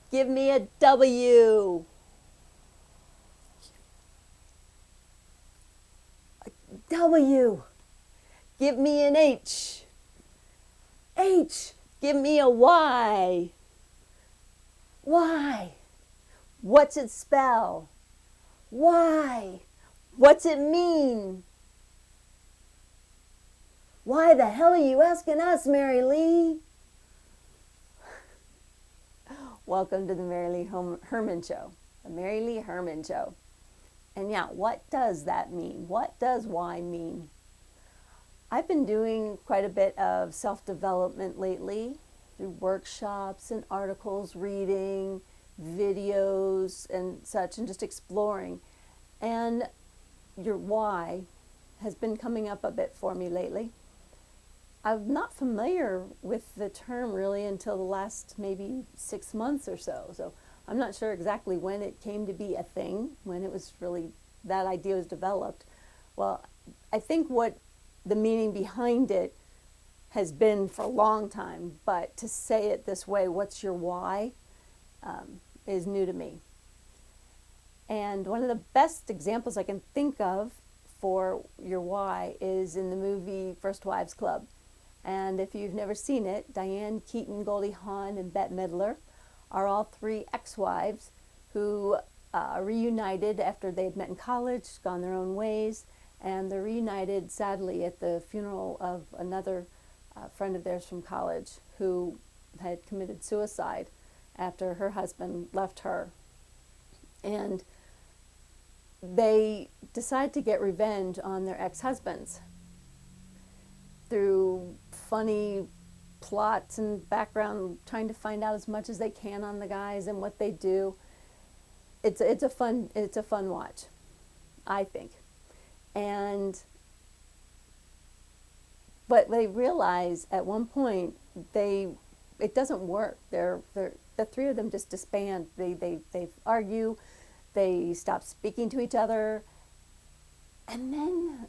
Give me a W. W. Give me an H. H. Give me a Y. Y. What's it spell? Why? What's it mean? Why the hell are you asking us, MaryLee? Welcome to the MaryLee Herrmann Show. The MaryLee Herrmann Show. And yeah, what does that mean? What does why mean? I've been doing quite a bit of self-development lately through workshops and articles, reading, videos and such, and just exploring. And your why has been coming up a bit for me lately. I'm not familiar with the term really until the last maybe 6 months or so. So I'm not sure exactly when it came to be a thing, when it was really, that idea was developed. Well, I think what the meaning behind it has been for a long time, but to say it this way, what's your why, is new to me. And one of the best examples I can think of for your why is in the movie First Wives Club. And if you've never seen it, Diane Keaton, Goldie Hawn, and Bette Midler are all three ex-wives who reunited after they'd met in college, gone their own ways, and they're reunited sadly at the funeral of another friend of theirs from college who had committed suicide after her husband left her. And they decide to get revenge on their ex-husbands through funny plots and background, trying to find out as much as they can on the guys and what they do. It's a fun watch, I think. But they realize at one point it doesn't work. The three of them just disband. They argue, they stop speaking to each other, and then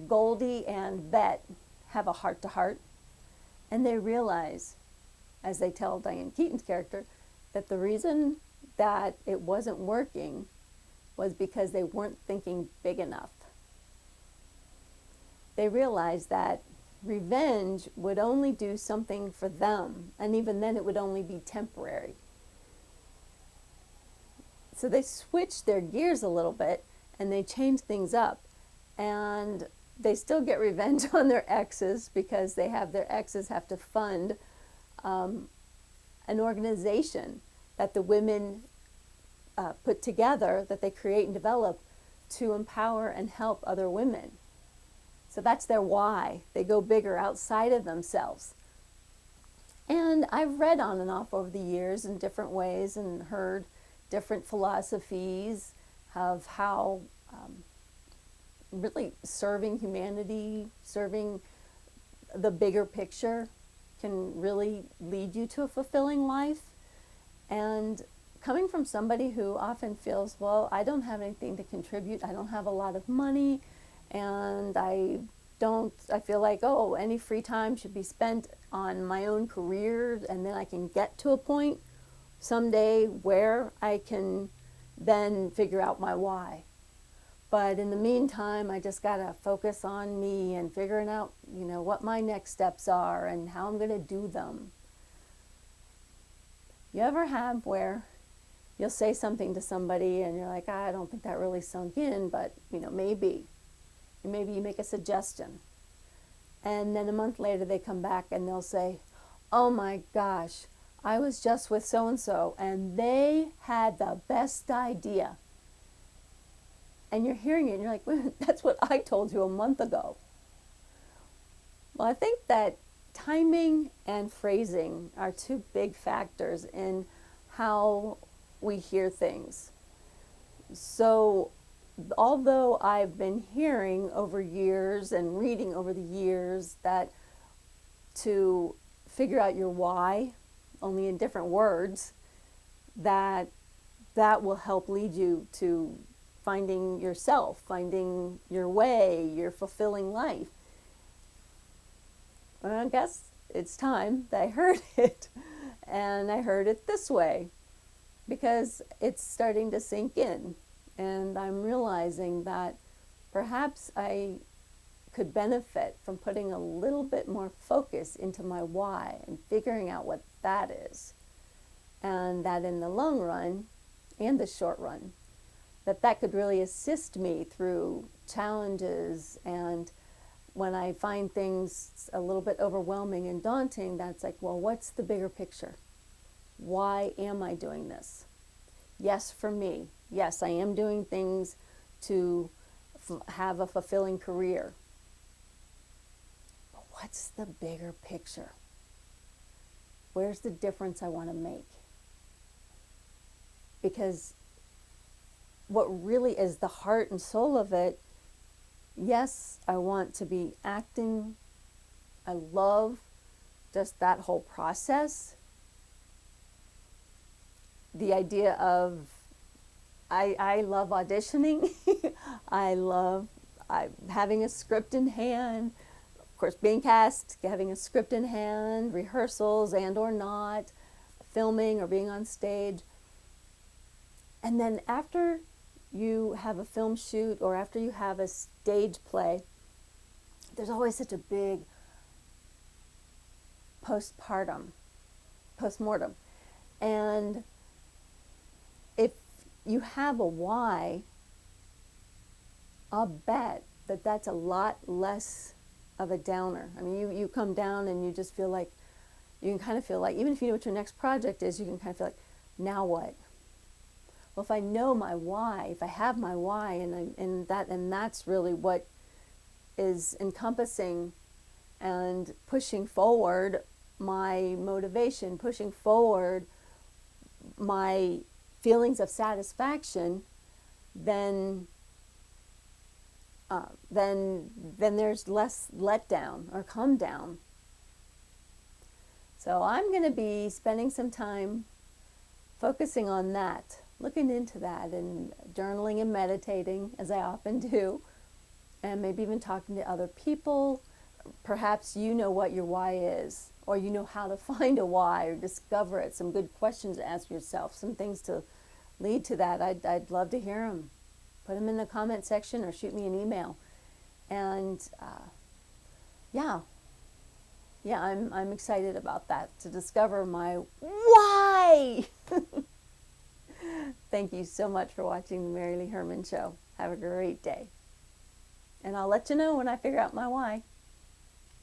Goldie and Bette have a heart-to-heart, and they realize, as they tell Diane Keaton's character, that the reason that it wasn't working was because they weren't thinking big enough. They realized that revenge would only do something for them, and even then it would only be temporary. So they switched their gears a little bit, and they changed things up. And they still get revenge on their exes because their exes have to fund an organization that the women put together, that they create and develop to empower and help other women. So that's their why. They go bigger outside of themselves. And I've read on and off over the years in different ways and heard different philosophies of how really serving humanity, serving the bigger picture can really lead you to a fulfilling life. And coming from somebody who often feels, well, I don't have anything to contribute, I don't have a lot of money, and I feel like, oh, any free time should be spent on my own career, and then I can get to a point someday where I can then figure out my why. But in the meantime, I just gotta focus on me and figuring out, what my next steps are and how I'm gonna do them. You ever have where you'll say something to somebody and you're like, I don't think that really sunk in, but maybe you make a suggestion. And then a month later they come back and they'll say, oh my gosh, I was just with so-and-so and they had the best idea. And you're hearing it and you're like, well, that's what I told you a month ago. Well, I think that timing and phrasing are two big factors in how we hear things. So although I've been hearing over years and reading over the years that to figure out your why, only in different words, that will help lead you to finding yourself, finding your way, your fulfilling life. Well, I guess it's time that I heard it. And I heard it this way because it's starting to sink in. And I'm realizing that perhaps I could benefit from putting a little bit more focus into my why and figuring out what that is. And that in the long run and the short run, that could really assist me through challenges. And when I find things a little bit overwhelming and daunting, that's like, well, what's the bigger picture? Why am I doing this? Yes, for me. Yes, I am doing things to have a fulfilling career. But what's the bigger picture? Where's the difference I want to make? Because what really is the heart and soul of it, yes, I want to be acting. I love just that whole process. The idea of, I love auditioning. I love having a script in hand. Of course, being cast, having a script in hand, rehearsals and or not, filming or being on stage. And then after you have a film shoot or after you have a stage play, there's always such a big postmortem. And if you have a why, I'll bet that that's a lot less of a downer. I mean, you come down and you just feel like, you can kind of feel like, even if you know what your next project is, you can kind of feel like, now what? Well, if I know my why, if I have my why, and that's really what is encompassing and pushing forward my motivation, pushing forward my feelings of satisfaction, then there's less letdown or come down. So I'm going to be spending some time focusing on that, looking into that, and journaling and meditating, as I often do, and maybe even talking to other people. Perhaps you know what your why is, or you know how to find a why or discover it, some good questions to ask yourself, some things to lead to that. I'd love to hear them. Put them in the comment section or shoot me an email. And I'm excited about that, to discover my why. Thank you so much for watching the MaryLee Herrmann Show. Have a great day. And I'll let you know when I figure out my why.